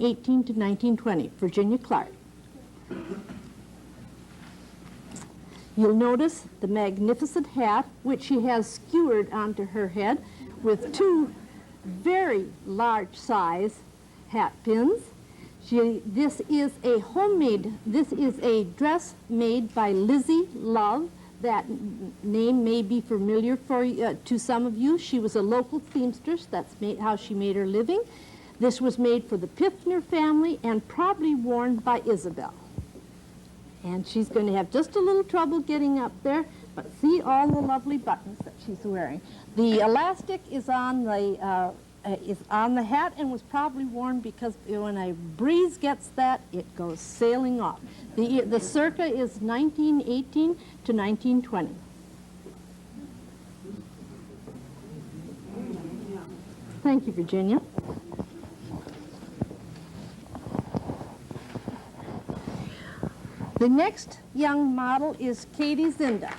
1918 to 1920, Virginia Clark. You'll notice the magnificent hat, which she has skewered onto her head with two very large size hat pins. This is a dress made by Lizzie Love. That name may be familiar to some of you. She was a local seamstress. That's how she made her living. This was made for the Piffner family and probably worn by Isabel. And she's going to have just a little trouble getting up there, but see all the lovely buttons that she's wearing. The elastic is on the hat and was probably worn because when a breeze gets that, it goes sailing off. The circa is 1918 to 1920. Thank you, Virginia. The next young model is Katie Zinda.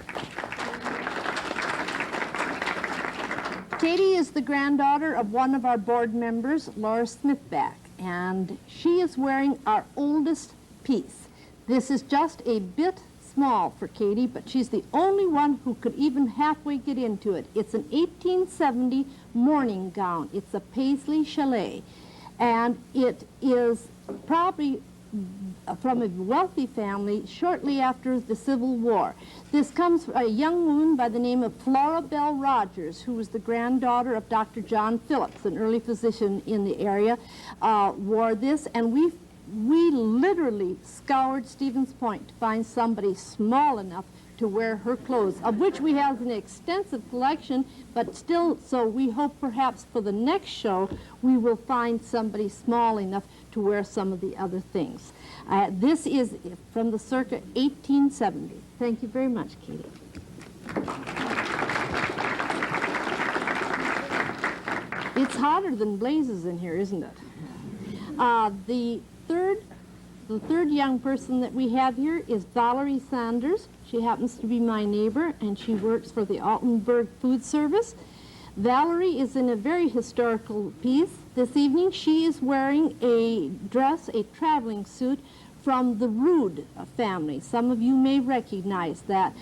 Katie is the granddaughter of one of our board members, Laura Smithback, and she is wearing our oldest piece. This is just a bit small for Katie, but she's the only one who could even halfway get into it. It's an 1870 mourning gown. It's a Paisley chalet, and it is probably from a wealthy family shortly after the Civil War. This comes from a young woman by the name of Flora Bell Rogers, who was the granddaughter of Dr. John Phillips, an early physician in the area, wore this, and we literally scoured Stevens Point to find somebody small enough to wear her clothes, of which we have an extensive collection, but still, so we hope perhaps for the next show we will find somebody small enough to wear some of the other things. This is from the circa 1870. Thank you very much, Katie. It's hotter than blazes in here, isn't it? The third young person that we have here is Valerie Sanders. She happens to be my neighbor, and she works for the Altenburg Food Service. Valerie is in a very historical piece. This evening she is wearing a dress, a traveling suit from the Rood family. Some of you may recognize that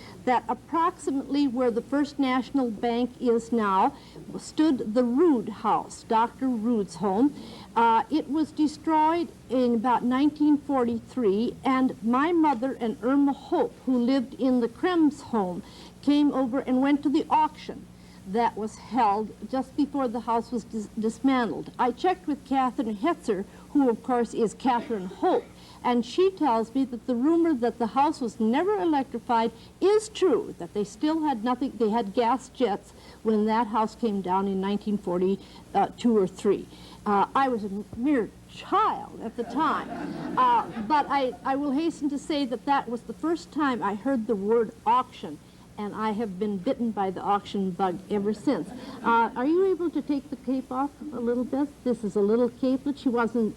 approximately where the First National Bank is now stood the Rood house, Dr. Rood's home. It was destroyed in about 1943, and my mother and Irma Hope, who lived in the Krems home, came over and went to the auction that was held just before the house was dismantled. I checked with Catherine Hetzer, who of course is Catherine Hope, and she tells me that the rumor that the house was never electrified is true, that they still had nothing, they had gas jets when that house came down in 1942 or 3. I was a mere child at the time, but I will hasten to say that that was the first time I heard the word auction, and I have been bitten by the auction bug ever since. Are you able to take the cape off a little bit? This is a little capelet. She wasn't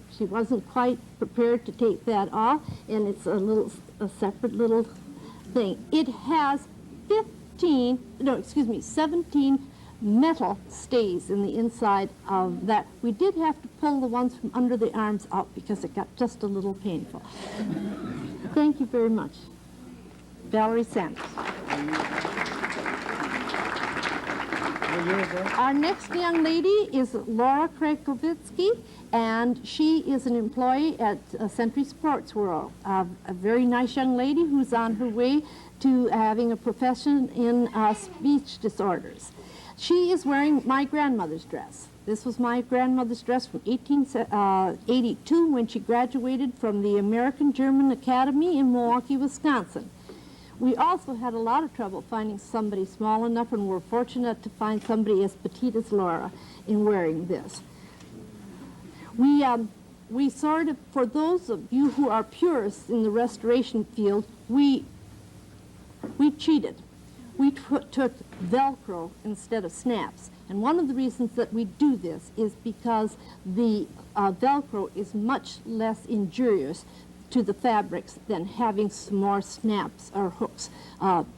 quite prepared to take that off, and it's a separate little thing. It has 17 metal stays in the inside of that. We did have to pull the ones from under the arms out because it got just a little painful. Thank you very much. Valerie Sanders. Our next young lady is Laura Krakovitsky, and she is an employee at Century Sports World. A very nice young lady who's on her way to having a profession in speech disorders. She is wearing my grandmother's dress. This was my grandmother's dress from 1882 when she graduated from the American-German Academy in Milwaukee, Wisconsin. We also had a lot of trouble finding somebody small enough, and we're fortunate to find somebody as petite as Laura in wearing this. We sort of, for those of you who are purists in the restoration field, we cheated. We took Velcro instead of snaps. And one of the reasons that we do this is because the Velcro is much less injurious to the fabrics than having some more snaps or hooks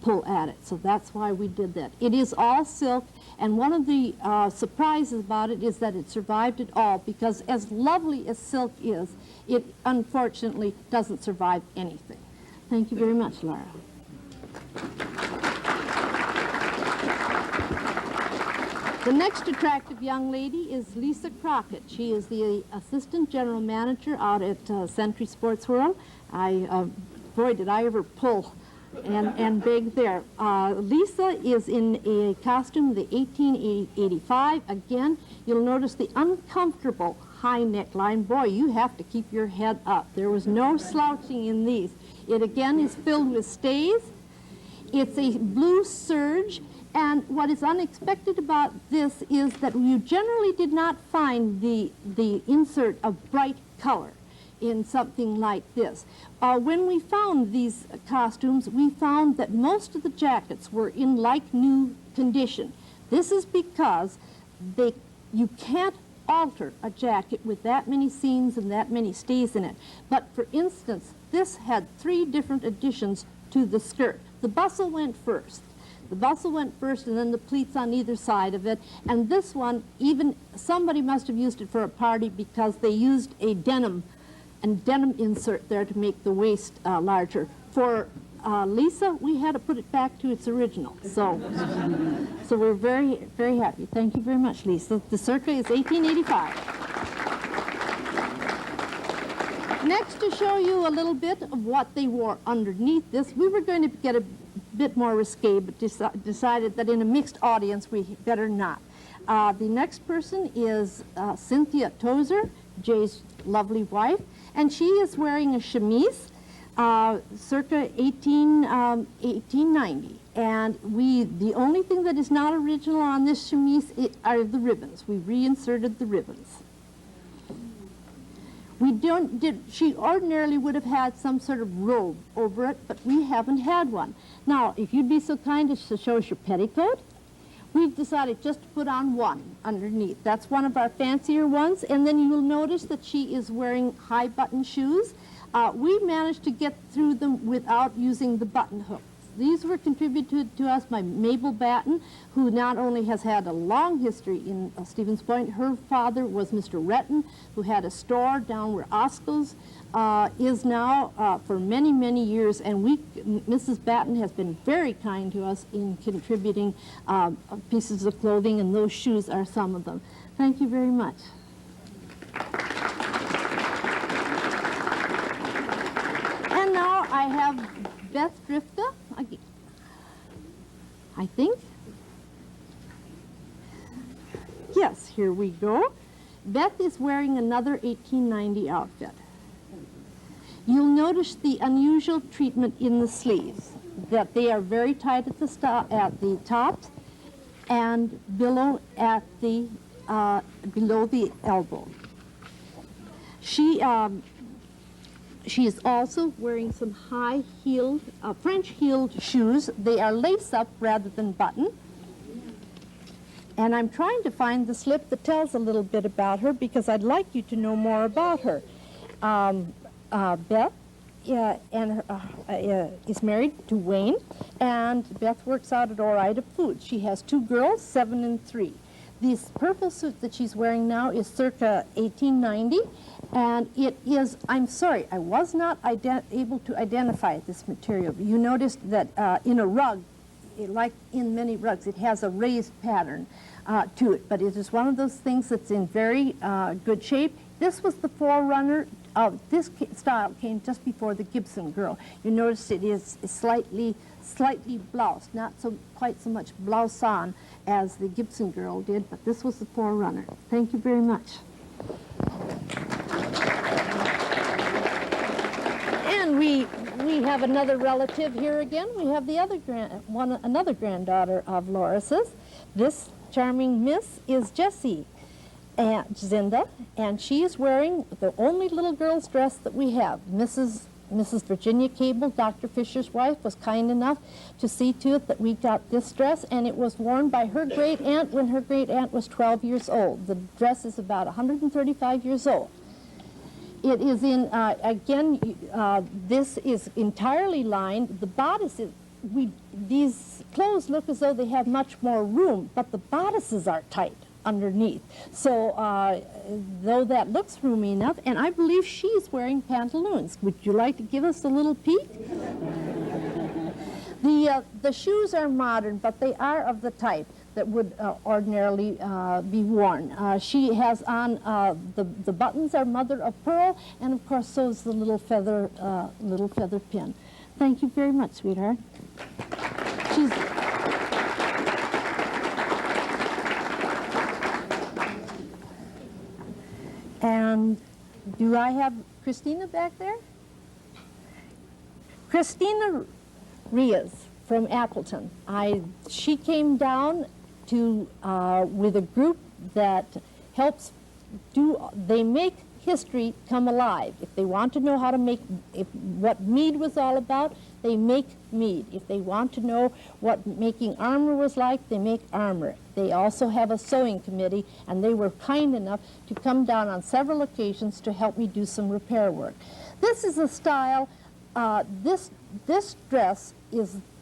pull at it. So that's why we did that. It is all silk, and one of the surprises about it is that it survived it all, because as lovely as silk is, it unfortunately doesn't survive anything. Thank you very much, Laura. The next attractive young lady is Lisa Crockett. She is the assistant general manager out at Century Sports World. Boy, did I ever pull and beg there. Lisa is in a costume of the 1885. Again, you'll notice the uncomfortable high neckline. Boy, you have to keep your head up. There was no slouching in these. It again is filled with stays. It's a blue serge. And what is unexpected about this is that you generally did not find the insert of bright color in something like this. When we found these costumes, we found that most of the jackets were in like new condition. This is because you can't alter a jacket with that many seams and that many stays in it. But for instance, this had 3 different additions to the skirt. The bustle went first. The bustle went first, and then the pleats on either side of it. And this one, even somebody must have used it for a party, because they used a denim insert there to make the waist larger. For Lisa, we had to put it back to its original. So we're very, very happy. Thank you very much, Lisa. The circa is 1885. Next, to show you a little bit of what they wore underneath this, we were going to get a bit more risque, but decided that in a mixed audience we better not. The next person is Cynthia Tozer, Jay's lovely wife, and she is wearing a chemise circa 1890. And the only thing that is not original on this chemise are the ribbons. We reinserted the ribbons. She ordinarily would have had some sort of robe over it, but we haven't had one. Now, if you'd be so kind as to show us your petticoat, we've decided just to put on one underneath. That's one of our fancier ones, and then you will notice that she is wearing high button shoes. We managed to get through them without using the button hook. These were contributed to us by Mabel Batten, who not only has had a long history in Stevens Point. Her father was Mr. Retton, who had a store down where Osco's is now for many, many years. And Mrs. Batten has been very kind to us in contributing pieces of clothing, and those shoes are some of them. Thank you very much. And now I have Beth Drifta, I think. Yes, here we go. Beth is wearing another 1890 outfit. You'll notice the unusual treatment in the sleeves, that they are very tight at the tops and below at the below the elbow. She is also wearing some high-heeled, French-heeled shoes. They are lace-up rather than button. And I'm trying to find the slip that tells a little bit about her, because I'd like you to know more about her. Beth is married to Wayne, and Beth works out at Ore-Ida Foods. She has 2 girls, 7 and 3. This purple suit that she's wearing now is circa 1890, and it is, I'm sorry, I was not able to identify this material. You noticed that in a rug, like in many rugs, it has a raised pattern to it, but it is one of those things that's in very good shape. This was the forerunner of this style, came just before the Gibson girl. You notice it is slightly bloused, not quite so much blouse on as the Gibson girl did, but this was the forerunner. Thank you very much. And we have another relative here again. We have the other another granddaughter of Loris's. This charming miss is Jessie Zinda, and she is wearing the only little girl's dress that we have. Mrs. Virginia Cable, Dr. Fisher's wife, was kind enough to see to it that we got this dress, and it was worn by her great-aunt when her great-aunt was 12 years old. The dress is about 135 years old. It is in, again, this is entirely lined. The bodice is, these clothes look as though they have much more room, but the bodices are tight underneath. So, though that looks roomy enough, and I believe she's wearing pantaloons. Would you like to give us a little peek? The shoes are modern, but they are of the type that would ordinarily be worn. She has on, the buttons are mother of pearl, and of course so is the little feather pin. Thank you very much, sweetheart. And do I have Christina back there? Christina Rias from Appleton. She came down to with a group that helps they make history come alive. If they want to know how to make, what mead was all about, they make mead. If they want to know what making armor was like, they make armor. They also have a sewing committee, and they were kind enough to come down on several occasions to help me do some repair work. This is a style, this dress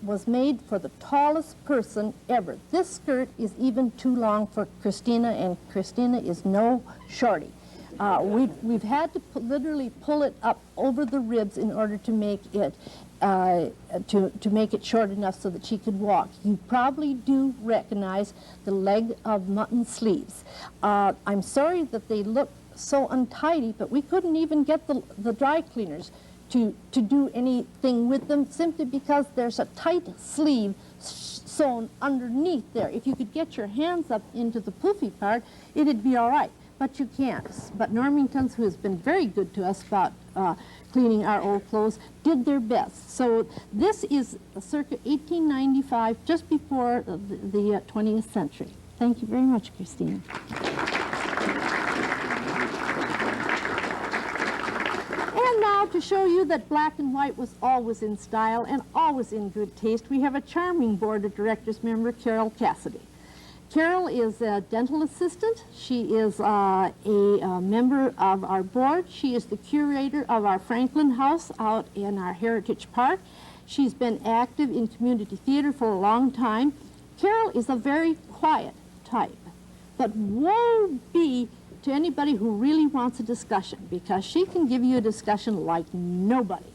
was made for the tallest person ever. This skirt is even too long for Christina, and Christina is no shorty. We've had to literally pull it up over the ribs in order to make it to make it short enough so that she could walk. You probably do recognize the Leg-of-Mutton Sleeves. I'm sorry that they look so untidy, but we couldn't even get the dry cleaners to do anything with them, simply because there's a tight sleeve sewn underneath there. If you could get your hands up into the poofy part, it'd be all right, but you can't. But Normingtons, who has been very good to us about cleaning our old clothes, did their best. So this is circa 1895, just before the 20th century. Thank you very much, Christine. And now, to show you that black and white was always in style and always in good taste, we have a charming board of directors member, Carol Cassidy. Carol is a dental assistant. She is a member of our board. She is the curator of our Franklin House out in our Heritage Park. She's been active in community theater for a long time. Carol is a very quiet type, but woe be to anybody who really wants a discussion, because she can give you a discussion like nobody.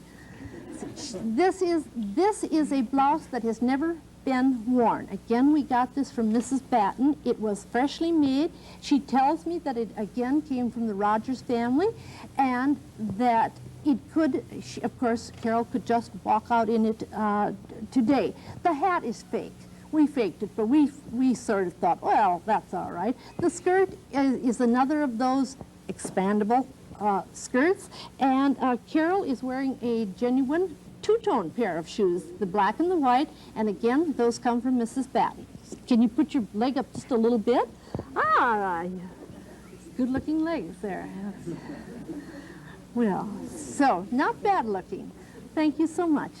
This is a blouse that has never been worn. Again, we got this from Mrs. Batten. It was freshly made. She tells me that it again came from the Rogers family, and that it could, of course, Carol could just walk out in it today. The hat is fake. We faked it, but we sort of thought, well, that's all right. The skirt is another of those expandable skirts, and Carol is wearing a genuine two-tone pair of shoes, the black and the white, and again, those come from Mrs. Batten. Can you put your leg up just a little bit? Ah, good-looking legs there. Well, so, not bad looking. Thank you so much.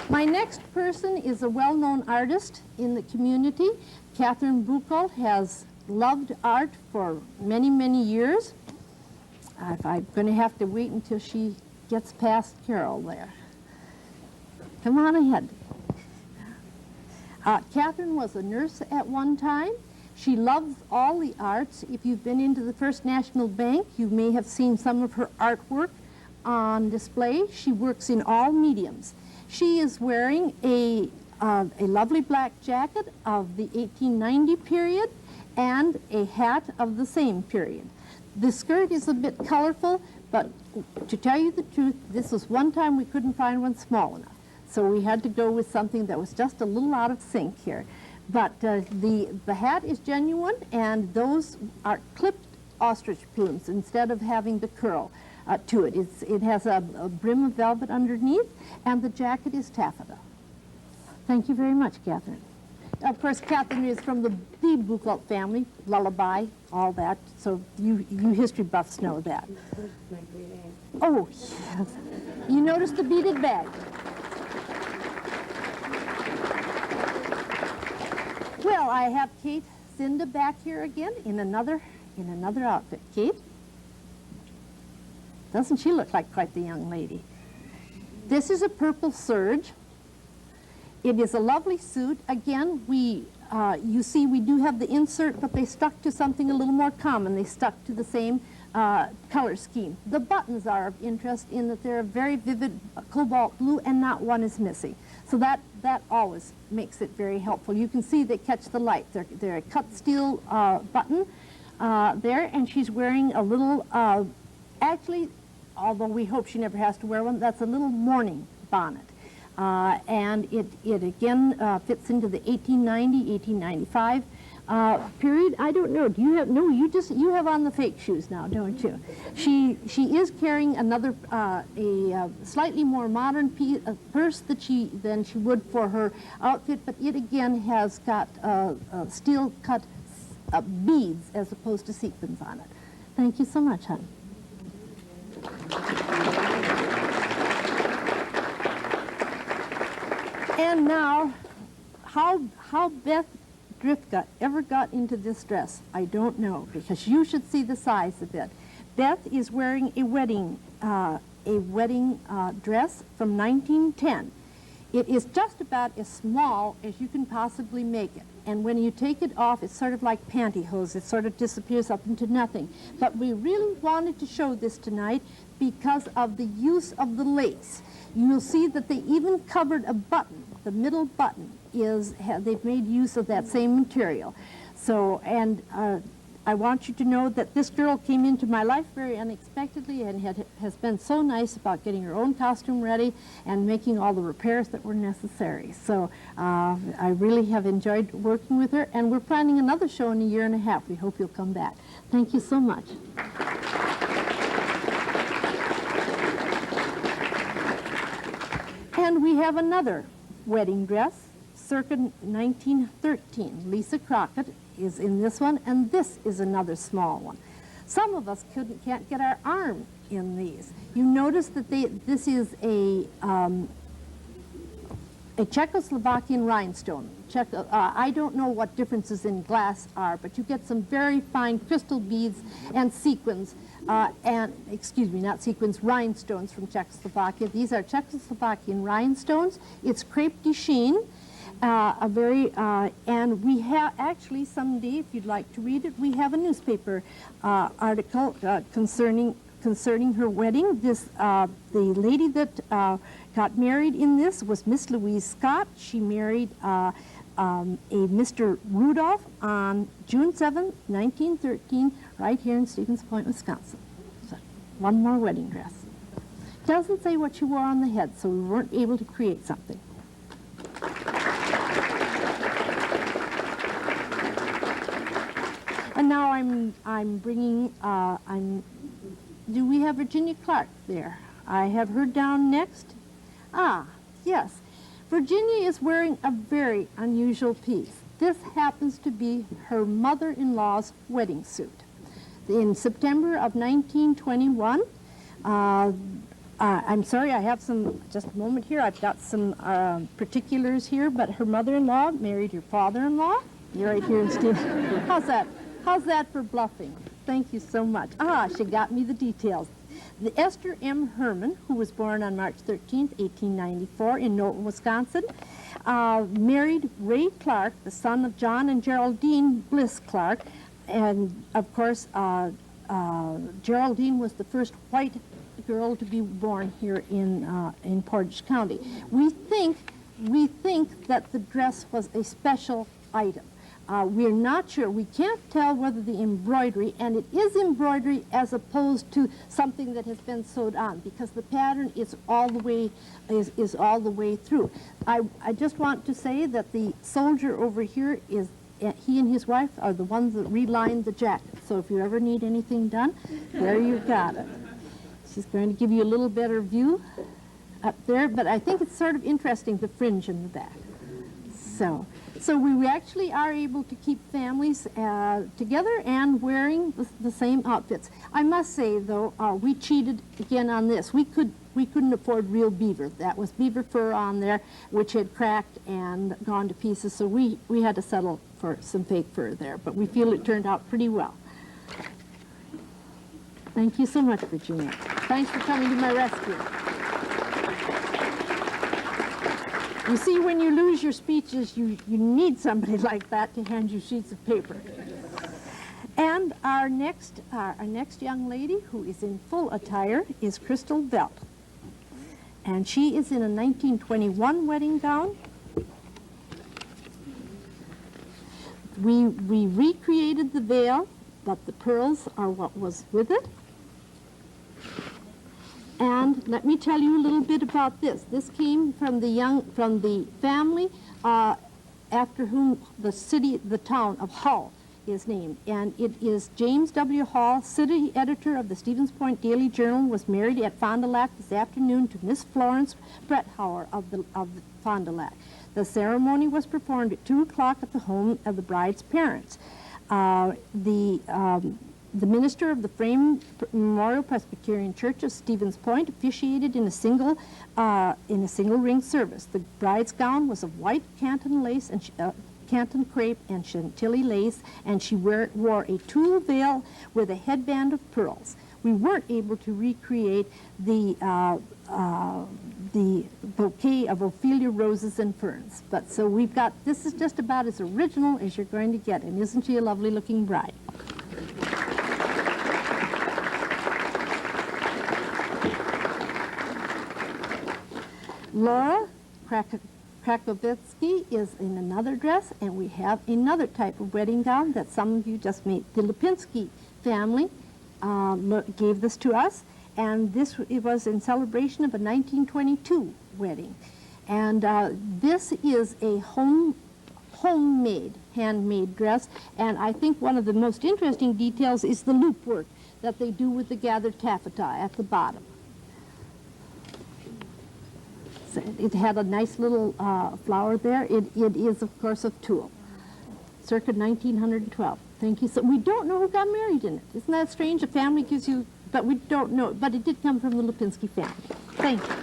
My next person is a well-known artist in the community. Katherine Buco has loved art for many, many years. I'm going to have to wait until she gets past Carol there. Come on ahead. Katherine was a nurse at one time. She loves all the arts. If you've been into the First National Bank, you may have seen some of her artwork on display. She works in all mediums. She is wearing a lovely black jacket of the 1890 period and a hat of the same period. The skirt is a bit colorful, but to tell you the truth, this was one time we couldn't find one small enough. So we had to go with something that was just a little out of sync here. But the hat is genuine, and those are clipped ostrich plumes instead of having the curl to it. It has a brim of velvet underneath, and the jacket is taffeta. Thank you very much, Katherine. Of course, Katherine is from the Buco family, Lullaby, all that, so you history buffs know that. Oh, yes. You noticed the beaded bag. Well, I have Kate Lucinda back here again in another outfit. Kate? Doesn't she look like quite the young lady? This is a purple serge. It is a lovely suit. Again, you see we do have the insert, but they stuck to something a little more common. They stuck to the same color scheme. The buttons are of interest in that they're a very vivid cobalt blue and not one is missing. So that always makes it very helpful. You can see they catch the light. They're a cut steel button there, and she's wearing a little, actually, although we hope she never has to wear one, that's a little mourning bonnet. And it again fits into the 1890, 1895 period. I don't know. Do you have? No, you have on the fake shoes now, don't you? She is carrying another a slightly more modern purse than she would for her outfit, but it again has got steel cut beads as opposed to sequins on it. Thank you so much, hon. And now, how Beth Drifka ever got into this dress, I don't know, because you should see the size of it. Beth is wearing a wedding dress from 1910. It is just about as small as you can possibly make it. And when you take it off, it's sort of like pantyhose. It sort of disappears up into nothing. But we really wanted to show this tonight because of the use of the lace. You'll see that they even covered a button. The middle button they've made use of that same material. So, and I want you to know that this girl came into my life very unexpectedly and has been so nice about getting her own costume ready and making all the repairs that were necessary. So I really have enjoyed working with her, and we're planning another show in a year and a half. We hope you'll come back. Thank you so much. And we have another wedding dress, circa 1913. Lisa Crockett is in this one, and this is another small one. Some of us can't get our arm in these. You notice that this is a Czechoslovakian rhinestone. I don't know what differences in glass are, but you get some very fine crystal beads and sequins, not sequins, rhinestones from Czechoslovakia. These are Czechoslovakian rhinestones. It's crepe de chine, and we have actually someday, if you'd like to read it, we have a newspaper article concerning her wedding. The lady that got married in this was Miss Louise Scott. She married a Mr. Rudolph on June 7, 1913, right here in Stevens Point, Wisconsin. So, one more wedding dress. Doesn't say what she wore on the head, so we weren't able to create something. And now I'm bringing, do we have Virginia Clark there? I have her down next. Ah, yes. Virginia is wearing a very unusual piece. This happens to be her mother-in-law's wedding suit. In September of 1921, I'm sorry, I have just a moment here. I've got some particulars here, but her mother-in-law married her father-in-law. You're right here in Stevens. How's that? How's that for bluffing? Thank you so much. Ah, she got me the details. The Esther M. Herman, who was born on March 13, 1894 in Knowlton, Wisconsin, married Ray Clark, the son of John and Geraldine Bliss Clark. And, of course, Geraldine was the first white girl to be born here in Portage County. We think that the dress was a special item. We're not sure. We can't tell whether the embroidery, and it is embroidery as opposed to something that has been sewed on, because the pattern is all the way through. I just want to say that the soldier over here is he and his wife are the ones that relined the jacket. So if you ever need anything done, there you've got it. She's going to give you a little better view up there, but I think it's sort of interesting, the fringe in the back. So we actually are able to keep families together and wearing the same outfits. I must say, though, we cheated again on this. We couldn't afford real beaver. That was beaver fur on there, which had cracked and gone to pieces, so we had to settle for some fake fur there, but we feel it turned out pretty well. Thank you so much, Virginia. Thanks for coming to my rescue. You see, when you lose your speeches, you need somebody like that to hand you sheets of paper. And our next young lady, who is in full attire, is Crystal Velt. And she is in a 1921 wedding gown. We recreated the veil, but the pearls are what was with it. And let me tell you a little bit about this. This came from the family after whom the town of Hull is named. And it is James W. Hall, city editor of the Stevens Point Daily Journal, was married at Fond du Lac this afternoon to Miss Florence Bretthauer of Fond du Lac. The ceremony was performed at 2 o'clock at the home of the bride's parents. The minister of the Frame Memorial Presbyterian Church of Stevens Point officiated in a single ring service. The bride's gown was of white Canton lace and Canton crepe and Chantilly lace, and she wore a tulle veil with a headband of pearls. We weren't able to recreate the bouquet of Ophelia roses and ferns, but so we've got, this is just about as original as you're going to get, and isn't she a lovely looking bride? Laura Krakovetsky is in another dress, and we have another type of wedding gown that some of you just made. The Lipinski family gave this to us, and it was in celebration of a 1922 wedding. And this is a homemade, handmade dress, and I think one of the most interesting details is the loop work that they do with the gathered taffeta at the bottom. It had a nice little flower there. It is, of course, of tulle, circa 1912. Thank you. So we don't know who got married in it. Isn't that strange? A family gives you, but we don't know. But it did come from the Lipinski family. Thank you.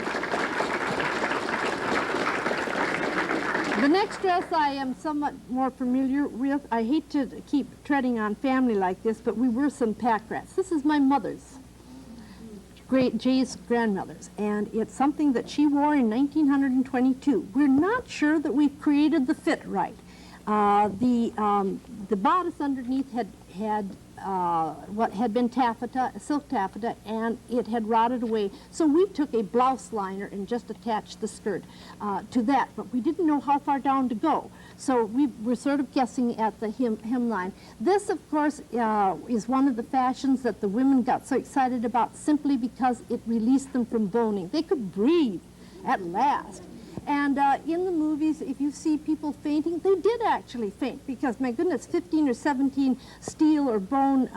The next dress I am somewhat more familiar with. I hate to keep treading on family like this, but we were some pack rats. This is my mother's. Jay's grandmother's, and it's something that she wore in 1922. We're not sure that we've created the fit right. The bodice underneath had what had been taffeta, silk taffeta, and it had rotted away. So we took a blouse liner and just attached the skirt to that, but we didn't know how far down to go. So we were sort of guessing at the hemline. This, of course, is one of the fashions that the women got so excited about simply because it released them from boning. They could breathe at last. And in the movies, if you see people fainting, they did actually faint because, my goodness, 15 or 17 steel or bone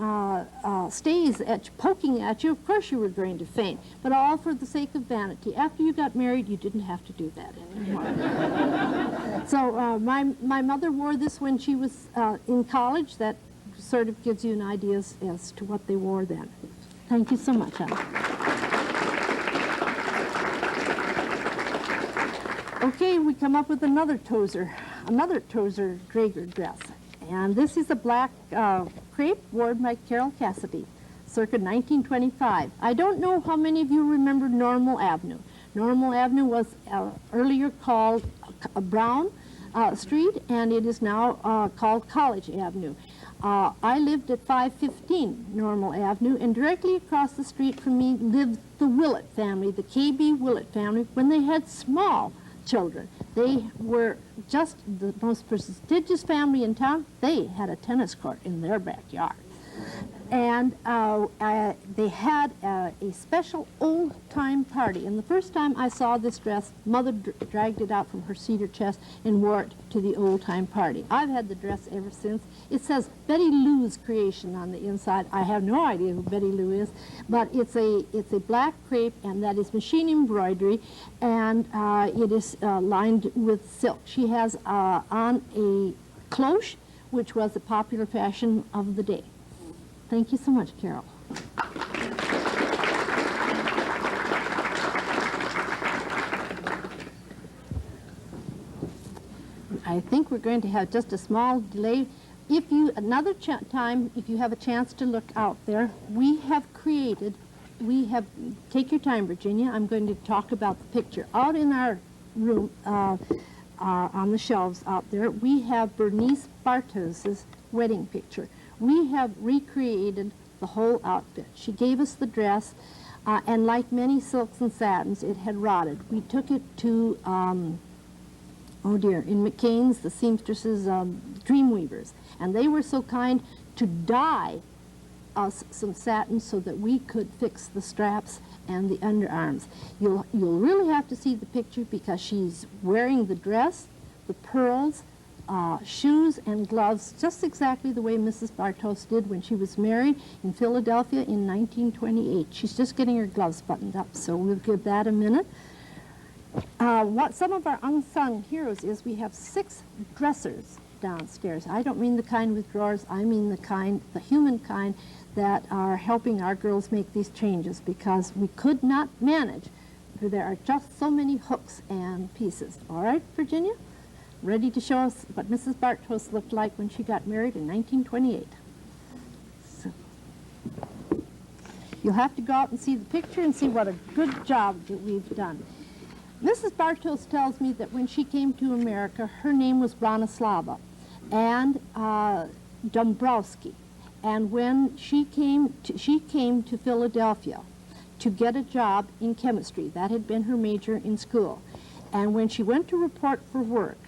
stays poking at you, of course you were going to faint, but all for the sake of vanity. After you got married, you didn't have to do that anymore. So my mother wore this when she was in college. That sort of gives you an idea as to what they wore then. Thank you so much, Anna. Okay, we come up with another Tozer Drager dress. And this is a black crepe worn by Carol Cassidy, circa 1925. I don't know how many of you remember Normal Avenue. Normal Avenue was earlier called Brown Street, and it is now called College Avenue. I lived at 515 Normal Avenue, and directly across the street from me lived the Willett family, the K.B. Willett family, when they had small children. They were just the most prestigious family in town. They had a tennis court in their backyard. And they had a special old-time party. And the first time I saw this dress, Mother dragged it out from her cedar chest and wore it to the old-time party. I've had the dress ever since. It says Betty Lou's creation on the inside. I have no idea who Betty Lou is, but it's a black crepe, and that is machine embroidery, and it is lined with silk. She has on a cloche, which was a popular fashion of the day. Thank you so much, Carol. I think we're going to have just a small delay. If you, another time, if you have a chance to look out there, we have, take your time, Virginia, I'm going to talk about the picture. Out in our room, on the shelves out there, we have Bernice Bartos's wedding picture. We have recreated the whole outfit. She gave us the dress, and like many silks and satins, it had rotted. We took it to, oh dear, in McCain's, the seamstresses, Dreamweavers, and they were so kind to dye us some satin so that we could fix the straps and the underarms. You'll really have to see the picture because she's wearing the dress, the pearls, shoes and gloves, just exactly the way Mrs. Bartos did when she was married in Philadelphia in 1928. She's just getting her gloves buttoned up, so we'll give that a minute. What some of our unsung heroes is we have 6 dressers downstairs. I don't mean the kind with drawers, I mean the human kind that are helping our girls make these changes because we could not manage. There are just so many hooks and pieces. All right, Virginia? Ready to show us what Mrs. Bartos looked like when she got married in 1928. So, you'll have to go out and see the picture and see what a good job that we've done. Mrs. Bartos tells me that when she came to America, her name was Branislava and Dombrowski. And when she came to Philadelphia to get a job in chemistry. That had been her major in school. And when she went to report for work,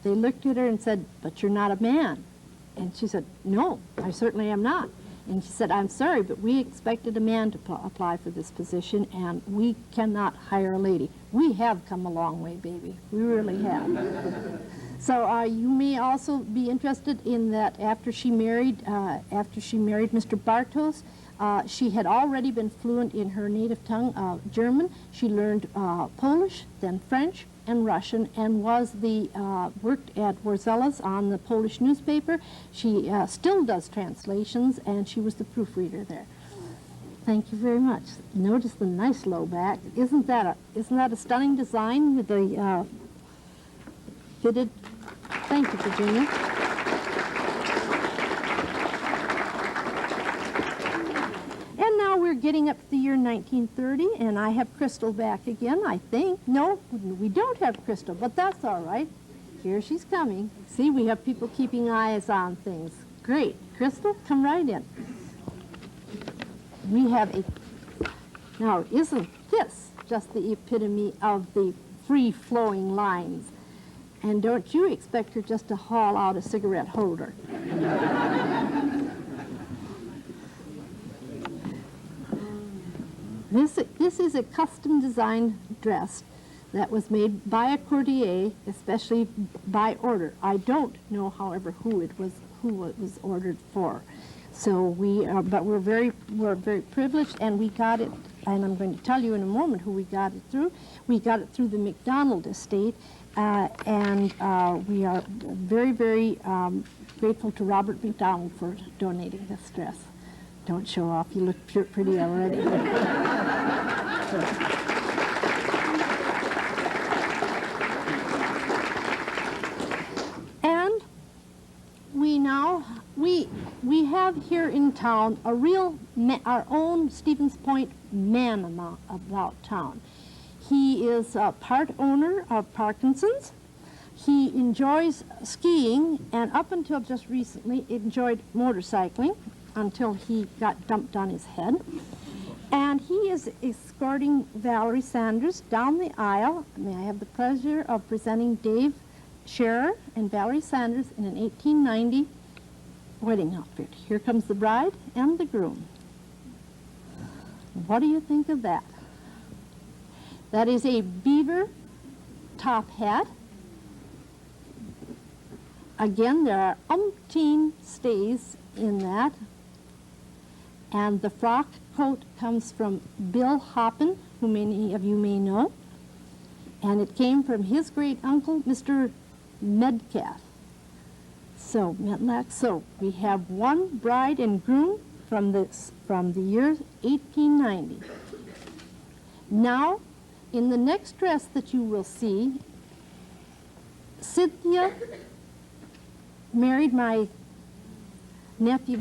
they looked at her and said, "But you're not a man." And she said, "No, I certainly am not." And she said, "I'm sorry, but we expected a man to apply for this position, and we cannot hire a lady." We have come a long way, baby. We really have. So you may also be interested in that after she married Mr. Bartos, she had already been fluent in her native tongue, German. She learned Polish, then French, and Russian, and worked at Warzella's on the Polish newspaper. She still does translations, and she was the proofreader there. Thank you very much. Notice the nice low back. Isn't that a stunning design with the fitted? Thank you, Virginia. And now we're getting up to the year 1930, and I have Crystal back again, I think. No, we don't have Crystal, but that's all right. Here she's coming. See, we have people keeping eyes on things. Great. Crystal, come right in. We have now, isn't this just the epitome of the free-flowing lines? And don't you expect her just to haul out a cigarette holder. This is a custom designed dress that was made by a courtier, especially by order. I don't know, however, who it was ordered for. So we're very privileged, and we got it. And I'm going to tell you in a moment who we got it through. We got it through the McDonald estate, and we are very, very grateful to Robert McDonald for donating this dress. Don't show off. You look pretty already. And we have here in town our own Stevens Point man about town. He is a part owner of Parkinson's. He enjoys skiing, and up until just recently enjoyed motorcycling until he got dumped on his head. And he is escorting Valerie Sanders down the aisle. May I have the pleasure of presenting Dave Scherer and Valerie Sanders in an 1890 wedding outfit. Here comes the bride and the groom. What do you think of that? That is a beaver top hat. Again, there are umpteen stays in that. And the frock coat comes from Bill Hoppin, who many of you may know. And it came from his great uncle, Mr. Medcalf. So we have one bride and groom from the year 1890. Now, in the next dress that you will see, Cynthia married my nephew.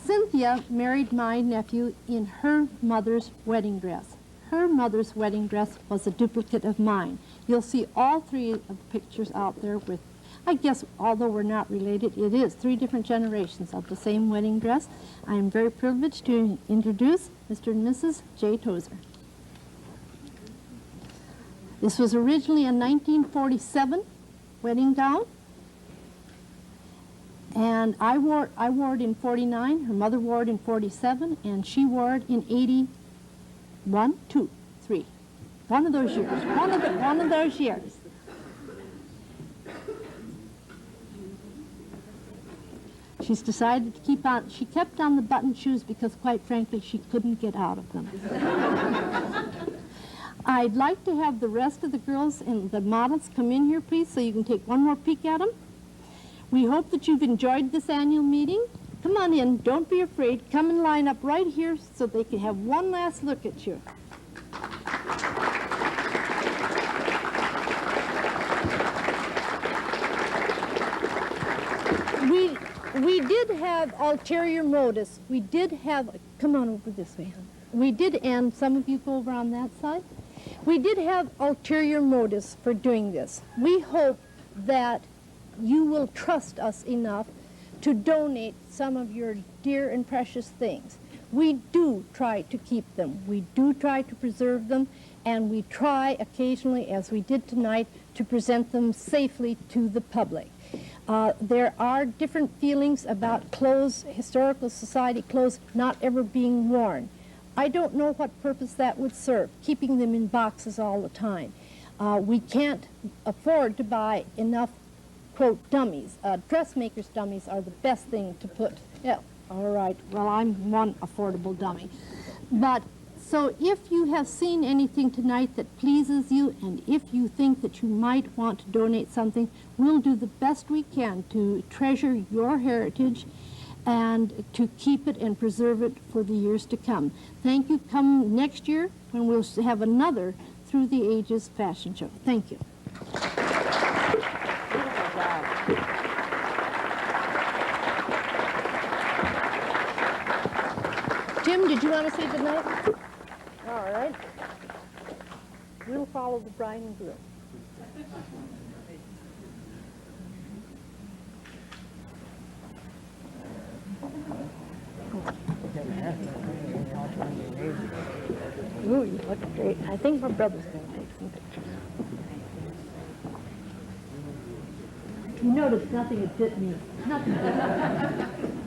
Cynthia married my nephew in her mother's wedding dress. Her mother's wedding dress was a duplicate of mine. You'll see all three of the pictures out there with, I guess, although we're not related, it is 3 different generations of the same wedding dress. I am very privileged to introduce Mr. and Mrs. J. Tozer. This was originally a 1947 wedding gown, and I wore it in 49, her mother wore it in 47, and she wore it in 81, 2, 3. One of those years, one of those years. She's decided to keep on, she kept on the button shoes because quite frankly she couldn't get out of them. I'd like to have the rest of the girls and the models come in here, please, so you can take one more peek at them. We hope that you've enjoyed this annual meeting. Come on in, don't be afraid. Come and line up right here so they can have one last look at you. We did have ulterior motives. We did have, come on over this way, hon. We did, and some of you go over on that side. We did have ulterior motives for doing this. We hope that you will trust us enough to donate some of your dear and precious things. We do try to keep them. We do try to preserve them, and we try occasionally, as we did tonight, to present them safely to the public. There are different feelings about clothes, historical society clothes, not ever being worn. I don't know what purpose that would serve, keeping them in boxes all the time. We can't afford to buy enough, quote, dummies. Dressmakers' dummies are the best thing to put. Yeah, all right, well, I'm one affordable dummy. But, so if you have seen anything tonight that pleases you, and if you think that you might want to donate something, we'll do the best we can to treasure your heritage and to keep it and preserve it for the years to come. Thank you. Come next year when we'll have another Through the Ages fashion show. Thank you. Tim, did you want to say goodnight? All right. We'll follow the bride and groom. Ooh, you look great. I think my brother's going to take some pictures. You notice nothing had bit me. Nothing.